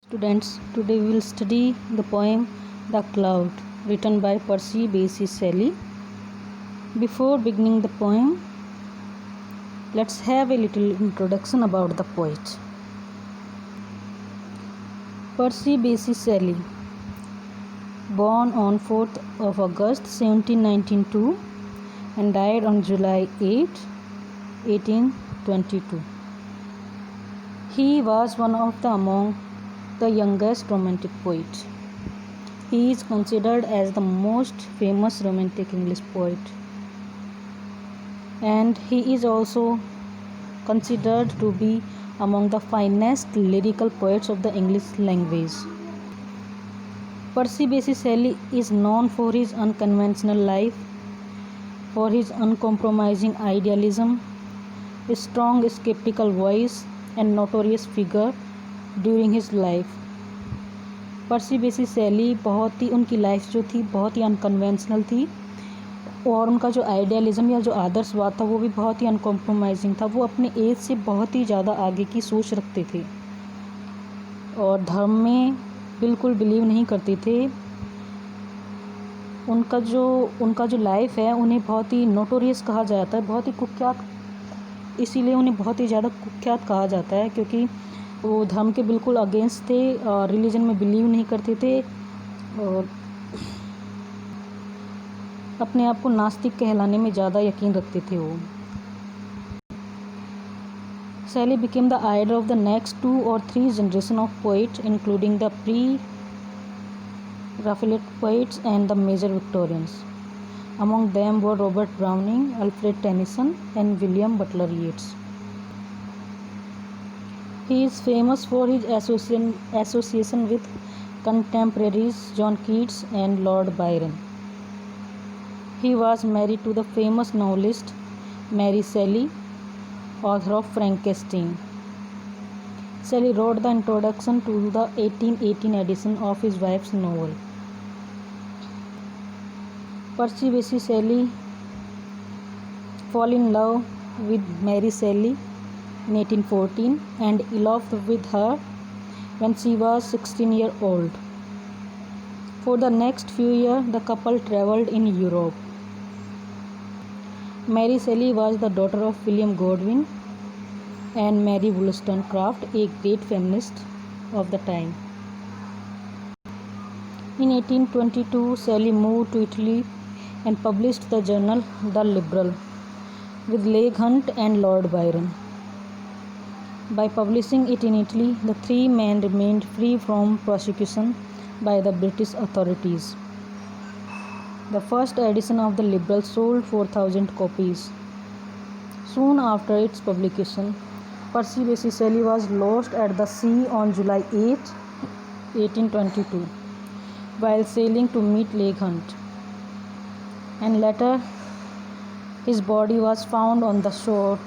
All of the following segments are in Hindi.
Students, today we will study the poem The Cloud, written by Percy Bysshe Shelley. Before beginning the poem, let's have a little introduction about the poet. Percy Bysshe Shelley, born on 4th of August 1792 and died on July 8, 1822. He was one of among the youngest romantic poet. He is considered as the most famous romantic English poet, and he is also considered to be among the finest lyrical poets of the English language. Percy Bysshe Shelley is known for his unconventional life, for his uncompromising idealism, a strong skeptical voice, and notorious figure during his life. Percy Bysshe Shelley बहुत ही उनकी लाइफ जो थी बहुत ही अनकन्वेंशनल थी, और उनका जो आइडियलिज़म या जो आदर्शवाद था वो भी बहुत ही अनकॉम्प्रोमाइजिंग था. वो अपने एज से बहुत ही ज़्यादा आगे की सोच रखते थे और धर्म में बिल्कुल बिलीव नहीं करते थे. उनका जो लाइफ है उन्हें बहुत ही नोटोरियस कहा जाता है, बहुत ही कुख्यात. इसीलिए उन्हें बहुत ही ज़्यादा कुख्यात कहा जाता है क्योंकि वो धर्म के बिल्कुल अगेंस्ट थे और रिलीजन में बिलीव नहीं करते थे और अपने आप को नास्तिक कहलाने में ज़्यादा यकीन रखते थे. वो Shelley became the idol of the next 2 or 3 generation of poets, including the pre-Raphaelite poets and the major Victorians. Among them were Robert Browning, Alfred Tennyson, and William Butler Yeats. He is famous for his association with contemporaries John Keats and Lord Byron. He was married to the famous novelist Mary Shelley, author of Frankenstein. Shelley wrote the introduction to the 1818 edition of his wife's novel. Percy Bysshe Shelley fell in love with Mary Shelley in 1814 and eloped with her when she was 16 years old. For the next few years, the couple traveled in Europe. Mary Shelley was the daughter of William Godwin and Mary Wollstonecraft, a great feminist of the time. In 1822, Shelley moved to Italy and published the journal The Liberal with Leigh Hunt and Lord Byron. By publishing it in Italy, the 3 men remained free from prosecution by the British authorities. The first edition of The Liberal sold 4,000 copies. Soon after its publication, Percy Bysshe Shelley was lost at the sea on July 8, 1822, while sailing to meet Leigh Hunt, and later his body was found on the shore.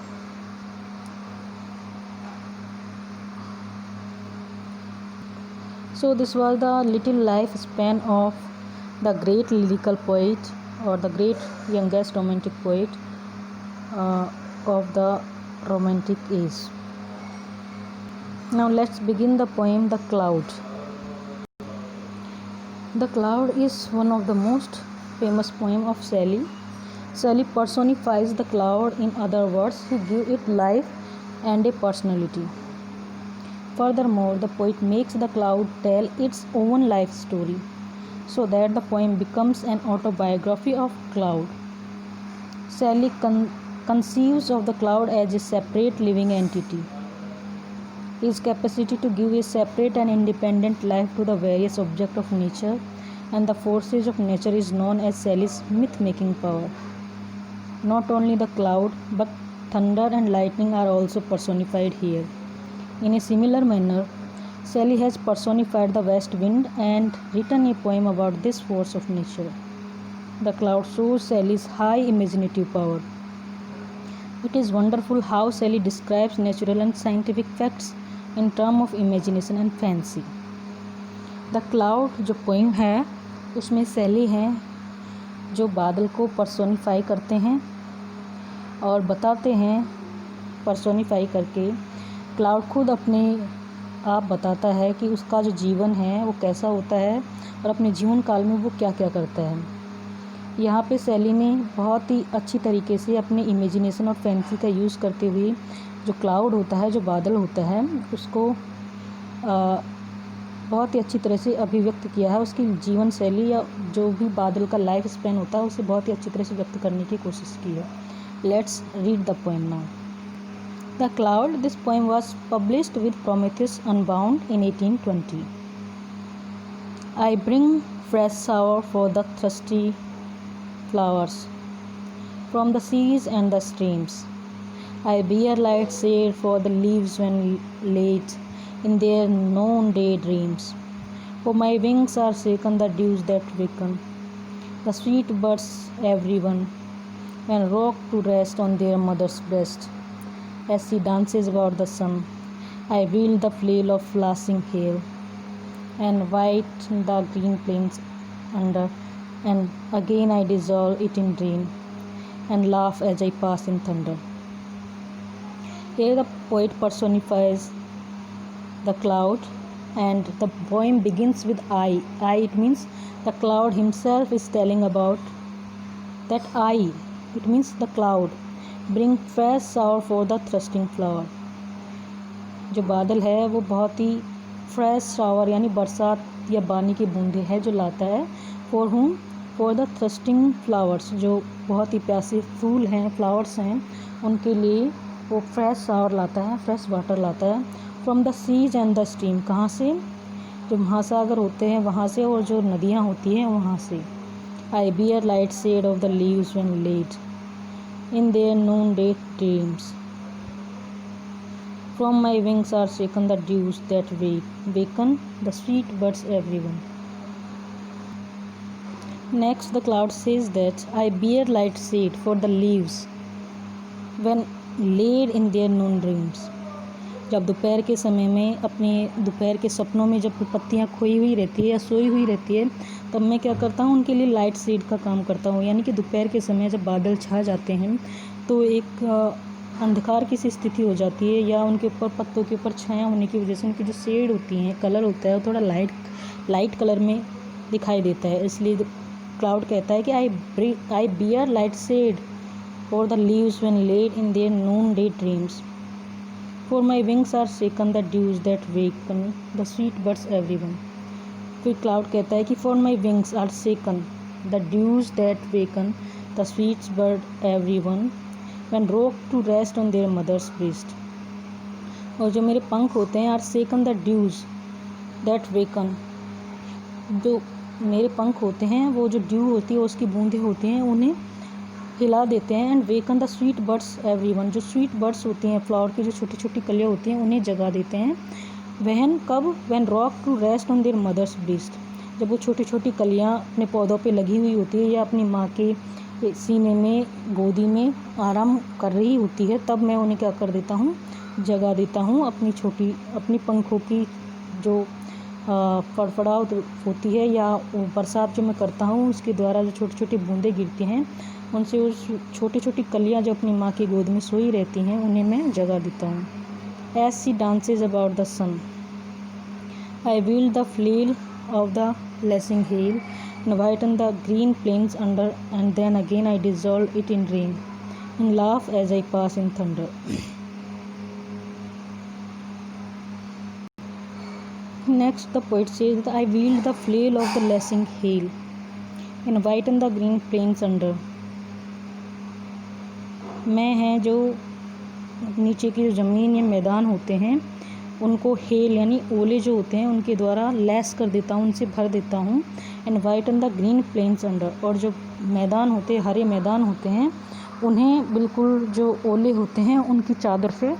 So this was the little lifespan of the great lyrical poet or the great youngest romantic poet of the romantic age. Now let's begin the poem The Cloud. The Cloud is one of the most famous poem of Shelley. Shelley personifies the cloud. In other words, he gives it life and a personality. Furthermore, the poet makes the cloud tell its own life story, so that the poem becomes an autobiography of cloud. Shelley conceives of the cloud as a separate living entity. His capacity to give a separate and independent life to the various objects of nature and the forces of nature is known as Shelley's myth-making power. Not only the cloud, but thunder and lightning are also personified here. In a similar manner, Shelley has personified the west wind and written a poem about this force of nature. The cloud shows Shelley's high imaginative power. It is wonderful how Shelley describes natural and scientific facts in terms of imagination and fancy. The Cloud जो पोइम है उसमें शैली हैं जो बादल को पर्सोनीफाई करते हैं और बताते हैं पर्सोनीफाई करके क्लाउड खुद अपने आप बताता है कि उसका जो जीवन है वो कैसा होता है और अपने जीवन काल में वो क्या क्या करता है। यहाँ पे सैली ने बहुत ही अच्छी तरीके से अपने इमेजिनेशन और फैंसी का यूज़ करते हुए जो क्लाउड होता है, जो बादल होता है, उसको बहुत ही अच्छी तरह से अभिव्यक्त किया है। उसकी जीवन शैली या जो भी बादल का लाइफ स्पैन होता है उसे बहुत ही अच्छी तरह से व्यक्त करने की कोशिश की है। Let's read the poem now. The cloud, this poem was published with Prometheus Unbound in 1820. I bring fresh shower for the thirsty flowers from the seas and the streams. I bear light shade for the leaves when late in their noonday dreams. For my wings are shaken the dews that waken the sweet birds everyone, and rock to rest on their mother's breast. As she dances about the sun, I wield the flail of flashing hail, and white the green plains under, and again I dissolve it in rain, and laugh as I pass in thunder. Here the poet personifies the cloud, and the poem begins with I. It means the cloud himself is telling about that I. It means the cloud bring fresh shower for the thirsting flower. जो बादल है वो बहुत ही फ्रेश शावर यानी बरसात या पानी की बूंदें है जो लाता है। For whom? For the thrusting flowers, जो बहुत ही प्यासे फूल हैं, फ्लावर्स हैं, उनके लिए वो फ्रेश शावर लाता है, फ्रेश वाटर लाता है। From the seas and the stream, कहाँ से? जो महासागर होते हैं वहाँ से, और जो नदियाँ होती हैं वहाँ से। I bear light shade of the leaves when let in their noonday dreams. From my wings are shaken the dews that waken the sweet birds everyone. Next the cloud says that I bear light shade for the leaves when laid in their noon dreams. जब दोपहर के समय में अपने दोपहर के सपनों में जब पत्तियाँ खोई हुई रहती है या सोई हुई रहती है, तब मैं क्या करता हूँ, उनके लिए लाइट शेड का काम करता हूँ। यानी कि दोपहर के समय जब बादल छा जाते हैं तो एक अंधकार की सी स्थिति हो जाती है, या उनके ऊपर पत्तों के ऊपर छाया होने की वजह से उनकी जो शेड होती हैं, कलर होता है, वो थोड़ा लाइट कलर में दिखाई देता है। इसलिए क्लाउड कहता है कि I bear light shade for the leaves when laid in their noonday dreams. For my wings are shaken the dews that waken the sweet birds everyone. फिर क्लाउड कहता है कि for my wings are shaken the dews that waken the sweet bird everyone when rock to rest on their mother's breast. और जो मेरे पंख होते हैं are shaken the dews that waken, जो मेरे पंख होते हैं वो जो ड्यू होती है उसकी बूंदें होती हैं उन्हें हिला देते हैं। And woken the sweet birds everyone, जो स्वीट बर्ड्स होती हैं, फ्लावर की जो छोटी छोटी कलियाँ होती हैं, उन्हें जगा देते हैं। वहन कब? When rock to rest on their mother's breast, जब वो छोटी छोटी कलियाँ अपने पौधों पे लगी हुई होती है या अपनी माँ के सीने में, गोदी में आराम कर रही होती है, तब मैं उन्हें क्या कर देता हूँ, जगा देता हूँ। अपनी पंखों की जो फड़फड़ाहट होती है या बरसात जो मैं करता हूँ उसके द्वारा जो छोटी छोटी बूंदें गिरती हैं, उनसे उस छोटी छोटी कलियाँ जो अपनी माँ की गोद में सोई रहती हैं उन्हें मैं जगा देता हूँ। As she dances about the sun, I wield the flail of the lashing hail and whiten the green plains under, and then again I dissolve it in rain and laugh as I pass in thunder. Next the poet says that I wield the flail of the lashing hail and whiten the green plains under. मैं हैं जो नीचे की जो ज़मीन या मैदान होते हैं उनको हेल यानी ओले जो होते हैं उनके द्वारा लैस कर देता हूँ, उनसे भर देता हूँ। And whiten the green plains under, और जो मैदान होते हैं, हरे मैदान होते हैं, उन्हें बिल्कुल जो ओले होते हैं उनकी चादर से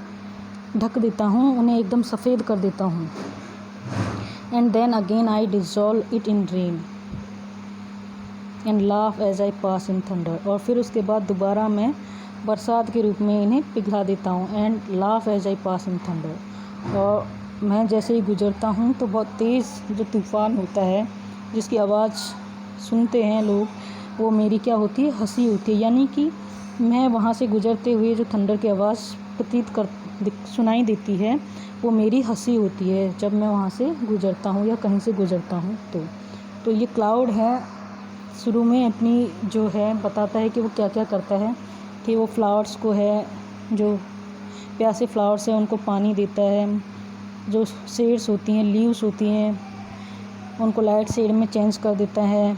ढक देता हूँ, उन्हें एकदम सफ़ेद कर देता हूँ। And then again I dissolve it in rain and laugh as I pass in thunder, और फिर उसके बाद दोबारा मैं बरसात के रूप में इन्हें पिघला देता हूँ। And laugh as I pass in thunder, और मैं जैसे ही गुजरता हूँ तो बहुत तेज़ जो तूफ़ान होता है जिसकी आवाज़ सुनते हैं लोग, वो मेरी क्या होती है, हंसी होती है। यानी कि मैं वहाँ से गुजरते हुए जो थंडर की आवाज़ सुनाई देती है, वो मेरी हंसी होती है जब मैं वहाँ से गुज़रता हूँ या कहीं से गुज़रता हूँ। तो ये क्लाउड है, शुरू में अपनी जो है बताता है कि वो क्या क्या करता है, कि वो फ्लावर्स को है, जो प्यासे फ्लावर्स हैं उनको पानी देता है, जो शेड्स होती हैं, लीव्स होती हैं, उनको लाइट शेड में चेंज कर देता है,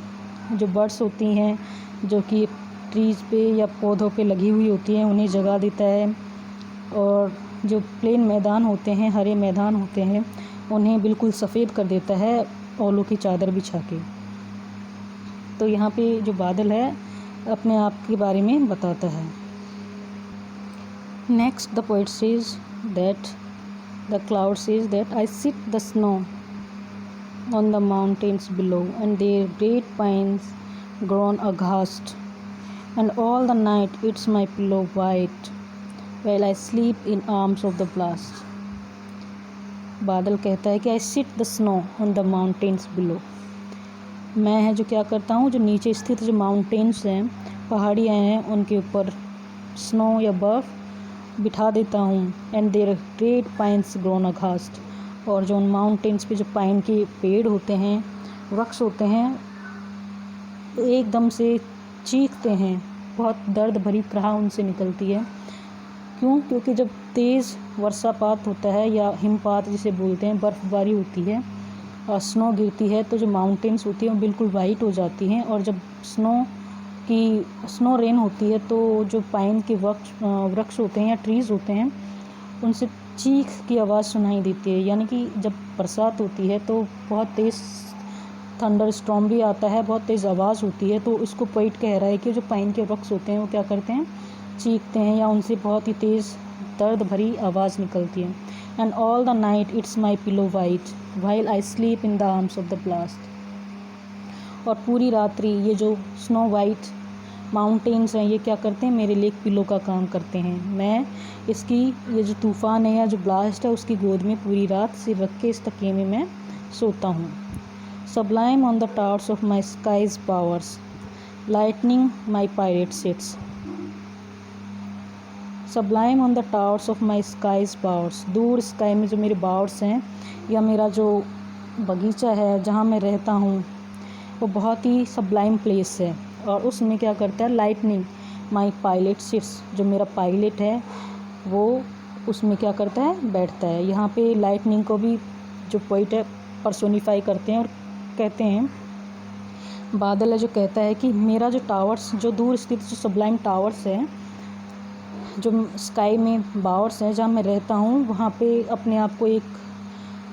जो बर्ड्स होती हैं जो कि ट्रीज़ पे या पौधों पे लगी हुई होती हैं उन्हें जगा देता है, और जो प्लेन मैदान होते हैं, हरे मैदान होते हैं, उन्हें बिल्कुल सफ़ेद कर देता है ओलों की चादर बिछा के। तो यहाँ पे जो बादल है अपने आप के बारे में बताता है। Next the poet says that the cloud says that I sit the snow on the mountains below, and their great pines grown aghast, and all the night it's my pillow white, while I sleep in arms of the blast. बादल कहता है कि I sit the snow on the mountains below. मैं है जो क्या करता हूँ, जो नीचे स्थित जो माउंटेन्स हैं, पहाड़ियाँ हैं, उनके ऊपर स्नो या बर्फ़ बिठा देता हूँ। And their great pines groan aghast, और जो उन माउंटेन्स पे जो पाइन के पेड़ होते हैं, वृक्ष होते हैं, एकदम से चीखते हैं, बहुत दर्द भरी कराह उनसे निकलती है। क्यों? क्योंकि जब तेज़ वर्षापात होता है या हिमपात जिसे बोलते हैं, बर्फ़बारी होती है और स्नो गिरती है, तो जो माउंटेन्स होती हैं वो बिल्कुल वाइट हो जाती हैं। और जब स्नो रेन होती है तो जो पाइन के वृक्ष होते हैं या ट्रीज़ होते हैं, उनसे चीख की आवाज़ सुनाई देती है। यानी कि जब बरसात होती है तो बहुत तेज़ थंडर स्टॉर्म भी आता है, बहुत तेज़ आवाज़ होती है। तो इसको पोएट कह रहा है कि जो पाइन के वृक्ष होते हैं वो क्या करते हैं, चीखते हैं, या उनसे बहुत ही तेज़ दर्द भरी आवाज़ निकलती है। And all the night it's my pillow white while I sleep in the arms of the blast. और पूरी रात्रि ये जो स्नो वाइट माउंटेन्स हैं ये क्या करते हैं, मेरे लिए एक पिलो का काम करते हैं। मैं ये जो तूफ़ान है या जो ब्लास्ट है उसकी गोद में पूरी रात सिर रख के इस तकिए में मैं सोता हूँ। Sublime on the towers of my sky's bowers, lightning my pirate sits. Sublime on the towers of my sky's bowers. दूर स्काई में जो मेरे बावर्स हैं या मेरा जो बगीचा है जहाँ मैं रहता हूँ, वो बहुत ही सबलाइम प्लेस है। और उसमें क्या करता है, लाइटनिंग माई पायलट सिट्स, जो मेरा पायलट है वो उसमें क्या करता है, बैठता है। यहाँ पे लाइटनिंग को भी जो पोएट है पर्सोनीफाई करते हैं और कहते हैं, बादल है जो कहता है कि मेरा जो टावर्स, जो दूर स्थित जो सबलाइम टावर्स है, जो स्काई में बावर्स हैं जहाँ मैं रहता हूँ, वहाँ पे अपने आप को एक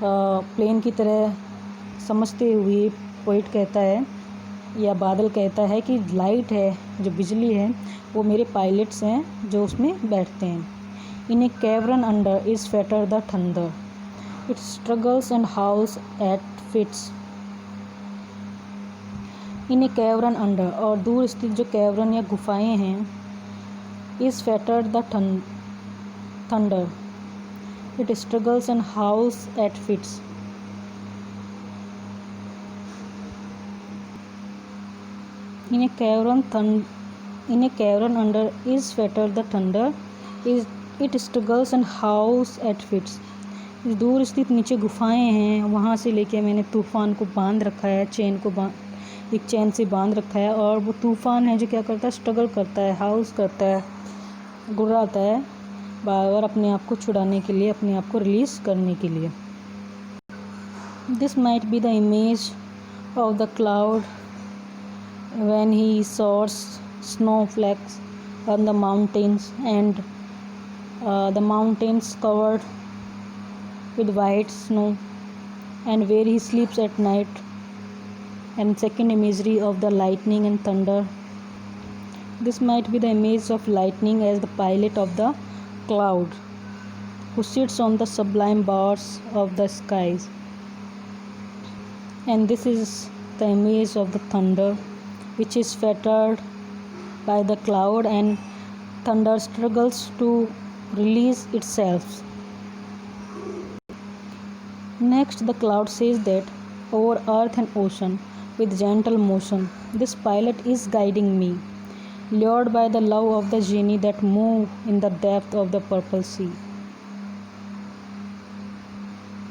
प्लेन की तरह समझते हुए पोएट कहता है या बादल कहता है कि लाइट है, जो बिजली है, वो मेरे पायलट्स हैं जो उसमें बैठते हैं। In a cavern under is fettered the thunder, it struggles and howls at fits. In a cavern under, और दूर स्थित जो कैवरन या गुफाएं हैं, is fettered the thunder, it struggles and howls at fits. In a cavern under is fetter the thunder, is it struggles and howls at fits. इस दूर स्थित नीचे गुफाएं हैं, वहाँ से लेके मैंने तूफ़ान को बांध रखा है, एक चैन से बांध रखा है। और वो तूफ़ान है जो क्या करता है, स्ट्रगल करता है, हाउस करता है, गुर्राता है बार बार अपने आप को छुड़ाने के लिए, अपने आप को रिलीज़ करने के लिए। This might be the image of the cloud when he soars snowflakes on the mountains, and the mountains covered with white snow, and where he sleeps at night. And second imagery of the lightning and thunder. This might be the image of lightning as the pilot of the cloud who sits on the sublime bars of the skies, and this is the image of the thunder, which is fettered by the cloud, and thunder struggles to release itself. Next, the cloud says that over earth and ocean, with gentle motion, this pilot is guiding me, lured by the love of the genie that move in the depth of the purple sea.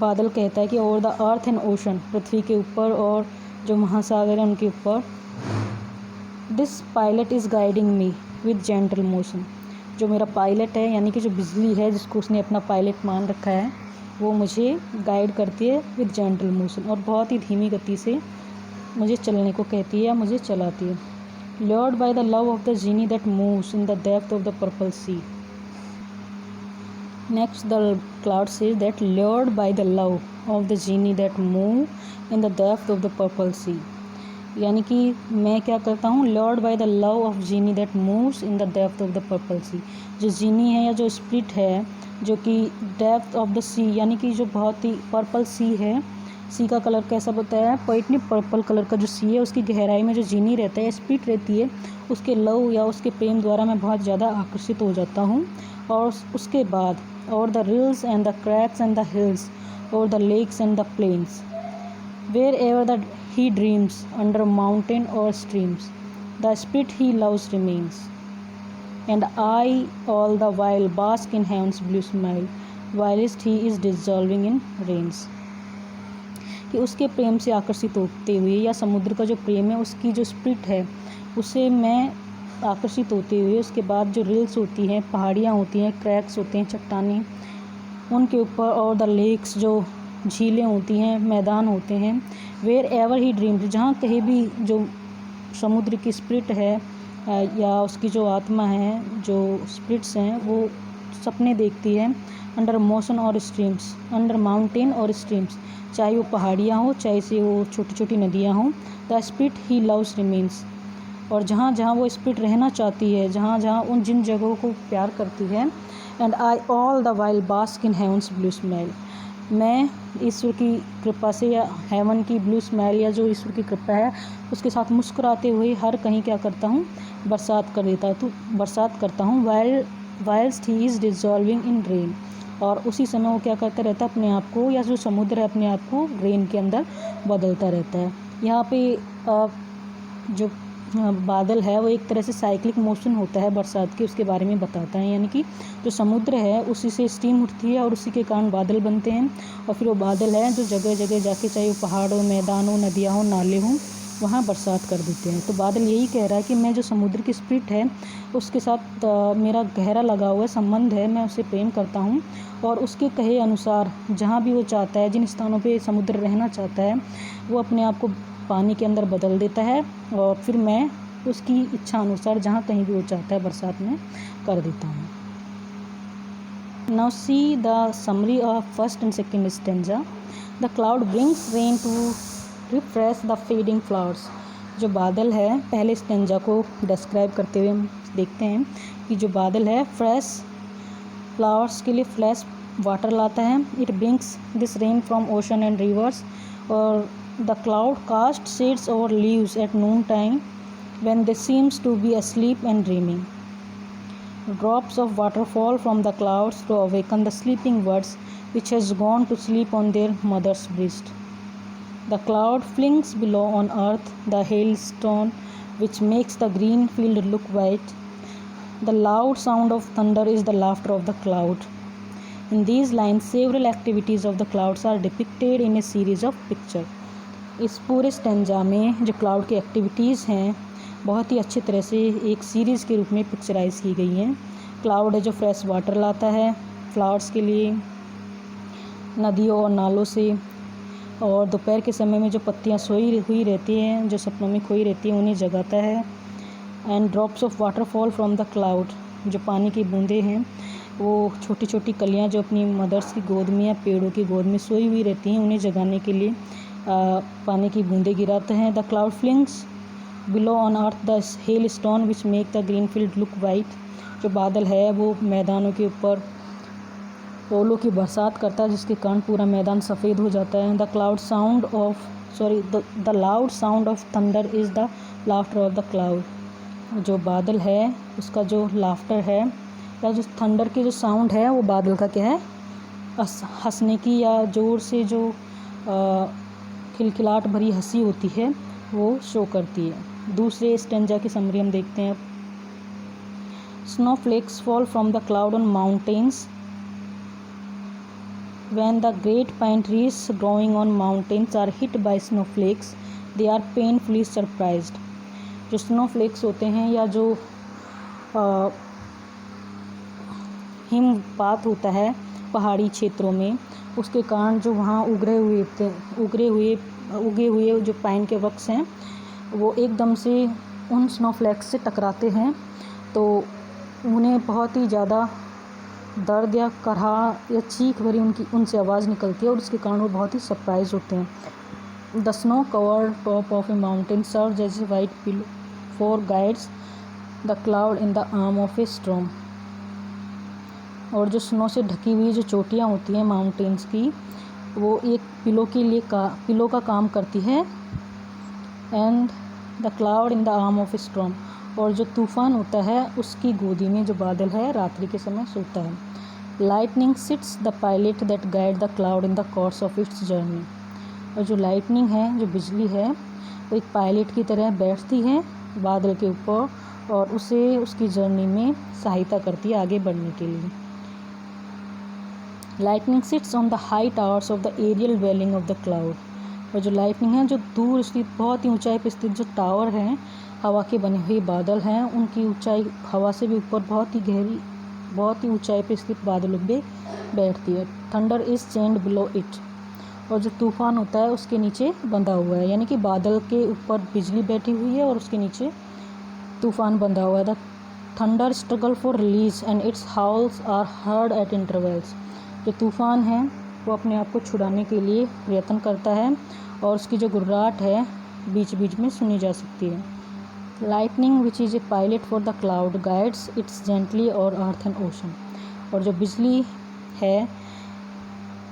बादल कहता है कि over the earth and ocean, पृथ्वी के ऊपर और जो महासागर है उनके ऊपर, this pilot is guiding me with gentle motion, जो मेरा पायलट है यानी कि जो बिजली है जिसको उसने अपना पायलट मान रखा है, वो मुझे गाइड करती है विद जेंटल मोशन, और बहुत ही धीमी गति से मुझे चलने को कहती है या मुझे चलाती है। lured by the love of the genie that moves in the depth of the purple sea. Next, the cloud says that lured by the love of the genie that move in the depth of the purple sea. यानी कि मैं क्या करता हूँ, lured by the love of genie that moves in the depth of the purple sea. जो जीनी है या जो स्पिरिट है जो कि डेप्थ ऑफ द सी यानी कि जो बहुत ही पर्पल सी है, सी का कलर कैसा होता है, पोइटनी पर्पल कलर का जो सी है उसकी गहराई में जो जीनी रहता है, स्पिरिट रहती है, उसके लव या उसके प्रेम द्वारा मैं बहुत ज़्यादा आकर्षित हो जाता हूँ। और उसके बाद over the rills and the crags and the hills over the lakes and the plains wherever the he dreams under mountain or streams the spirit he loves remains and I all the while bask in heaven's blue smile whilst he is dissolving in rains. कि उसके प्रेम से आकर्षित होते हुए या समुद्र का जो प्रेम है उसकी जो स्पिरिट है उसे मैं आकर्षित होते हुए, उसके बाद जो रिल्स होती हैं, पहाड़ियाँ होती हैं, क्रैक्स होते हैं, चट्टानें, उनके ऊपर और द लेक्स जो झीलें होती हैं, मैदान होते हैं, वेयर एवर ही ड्रीम्स, जहाँ कहीं भी जो समुद्र की स्पिरिट है या उसकी जो आत्मा है, जो स्पिरिट्स हैं, वो सपने देखती है अंडर मोशन और streams, under mountain or streams, चाहे वो पहाड़ियाँ हो, चाहे से वो छोटी छोटी नदियाँ हों, the spirit he loves remains, और जहाँ जहाँ वो स्पिरिट रहना चाहती है, जहाँ जहाँ उन जिन जगहों को प्यार करती है, and I all the while bask in heaven's blue smile, मैं ईश्वर की कृपा से या हेवन की ब्लू स्माइल या जो ईश्वर की कृपा है उसके साथ मुस्कुराते हुए हर कहीं क्या करता हूँ, बरसात करता हूँ whilst he is dissolving in rain, और उसी समय वो क्या करता रहता है, अपने आप को या जो समुद्र है अपने आप को रेन के अंदर बदलता रहता है। यहाँ पे जो बादल है वो एक तरह से साइक्लिक मोशन होता है बरसात के, उसके बारे में बताता है, यानी कि जो समुद्र है उसी से स्टीम उठती है और उसी के कारण बादल बनते हैं, और फिर वो बादल है जो जगह जगह जाके, चाहे वो पहाड़ हो, मैदान हो, नदियाँ हो, नाले हों, वहाँ बरसात कर देते हैं। तो बादल यही कह रहा है कि मैं जो समुद्र की स्पिरिट है उसके साथ मेरा गहरा लगा हुआ संबंध है, मैं उससे प्रेम करता हूँ, और उसके कहे अनुसार जहाँ भी वो चाहता है, जिन स्थानों पे समुद्र रहना चाहता है, वो अपने आप को पानी के अंदर बदल देता है, और फिर मैं उसकी इच्छा अनुसार जहाँ कहीं भी वो चाहता है बरसात में कर देता हूँ। Now see the summary of first and second stanza. The cloud brings rain to refresh the fading flowers. जो बादल है, पहले स्टेंजा को डिस्क्राइब करते हुए हम देखते हैं कि जो बादल है फ्रेश फ्लावर्स के लिए फ्रेश वाटर लाता है। It brings this rain from ocean and rivers, और the cloud cast shades over leaves at noon time when they seems to be asleep and dreaming. Drops of water fall from the clouds to awaken the sleeping birds which has gone to sleep on their mother's breast. The cloud flings below on earth the hailstone which makes the green field look white. The loud sound of thunder is the laughter of the cloud. In these lines, several activities of the clouds are depicted in a series of pictures. इस पूरे स्टेंजा में जो क्लाउड की एक्टिविटीज़ हैं बहुत ही अच्छी तरह से एक सीरीज़ के रूप में पिक्चराइज़ की गई हैं। क्लाउड है जो फ्रेश वाटर लाता है फ्लावर्स के लिए नदियों और नालों से, और दोपहर के समय में जो पत्तियां सोई हुई रहती हैं, जो सपनों में खोई रहती हैं, उन्हें जगाता है। And drops of water fall from the cloud, जो पानी की बूंदें हैं, वो छोटी छोटी कलियां जो अपनी मदर्स की गोद में या पेड़ों की गोद में सोई हुई रहती हैं, उन्हें जगाने के लिए पानी की बूंदें गिराते हैं। The cloud flings below on earth the hell stone which make the green field look white. जो बादल है वो मैदानों के ऊपर ओलों की बरसात करता है जिसके कारण पूरा मैदान सफ़ेद हो जाता है। The loud sound of thunder is the laughter of the cloud. जो बादल है उसका जो लाफ्टर है या जो थंडर की जो साउंड है वो बादल का क्या है, हंसने की या ज़ोर से जो खिलखिलाहट भरी हंसी होती है वो शो करती है। दूसरे स्टेंजा की समरी हम देखते हैं। Snowflakes fall from the cloud on mountains When the great pine trees growing on mountains are hit by snowflakes, they are painfully surprised. जो snowflakes होते हैं या जो हिमपात होता है पहाड़ी क्षेत्रों में, उसके कारण जो वहाँ उगे हुए जो पाइन के वृक्ष हैं वो एकदम से उन स्नोफ्लैक्स से टकराते हैं, तो उन्हें बहुत ही ज़्यादा दर्द या कराह या चीख भरी उनसे आवाज़ निकलती है और उसके कारण वो बहुत ही सरप्राइज होते हैं। The snow covered top of a mountain serves as a white pillow for guides the cloud in the arm of a storm. और जो स्नो से ढकी हुई जो चोटियाँ होती हैं माउंटेन्स की, वो एक पिलो का काम करती है। And the cloud in the arm of a storm, और जो तूफ़ान होता है उसकी गोदी में जो बादल है रात्रि के समय सोता है। Lightning sits the pilot that guide the cloud in the course of its journey. और जो लाइटनिंग है, जो बिजली है, वो एक पायलट की तरह बैठती है बादल के ऊपर और उसे उसकी जर्नी में सहायता करती है आगे बढ़ने के लिए। Lightning sits on the high towers of the aerial dwelling of the cloud. और जो लाइटनिंग है, जो दूर स्थित बहुत ही ऊंचाई पर स्थित जो टावर हैं, हवा के बने हुए बादल हैं, उनकी ऊंचाई हवा से भी ऊपर बहुत ही ऊंचाई पर स्थित बादलों पे बैठती है। Thunder is chained below it. और जो तूफान होता है उसके नीचे बंधा हुआ है, यानी कि बादल के ऊपर बिजली बैठी हुई है और उसके नीचे तूफान बंधा हुआ है। The thunder struggle for release and its howls are heard at intervals. जो तूफान है वो अपने आप को छुड़ाने के लिए प्रयत्न करता है और उसकी जो गुर्राहट है बीच बीच में सुनी जा सकती है। Lightning which is a pilot for the cloud guides it's gently और अर्थ एंड ओशन। और जो बिजली है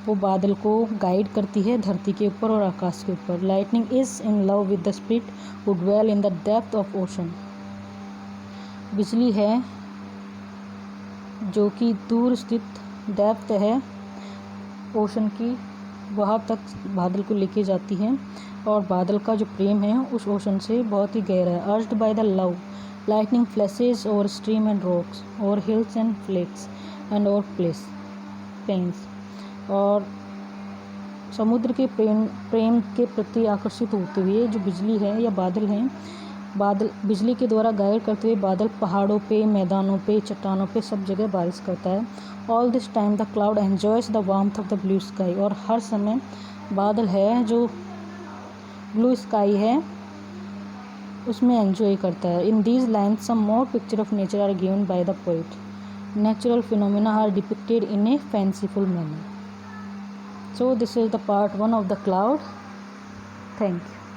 वो बादल को गाइड करती है धरती के ऊपर और आकाश के ऊपर। Lightning is in love with the spirit who dwell in the depth of ocean. बिजली है जो कि दूर स्थित डेप्थ है ओशन की, वहाँ तक बादल को लेके जाती है और बादल का जो प्रेम है उस ओशन से बहुत ही गहरा है। Urged by the love lightning flashes over stream and rocks over hills and flex and over plains. और समुद्र के प्रेम के प्रति आकर्षित होते हुए जो बिजली है या बादल हैं, बिजली के द्वारा गाइड करते हुए बादल पहाड़ों पे, मैदानों पे, चट्टानों पे सब जगह बारिश करता है। All this time the cloud enjoys the warmth of the blue sky. और हर समय बादल है जो ब्लू स्काई है उसमें एंजॉय करता है। In these lines some more picture of nature are given by the poet. Natural phenomena are depicted in a fanciful manner. So this is the part 1 of the cloud. Thank you.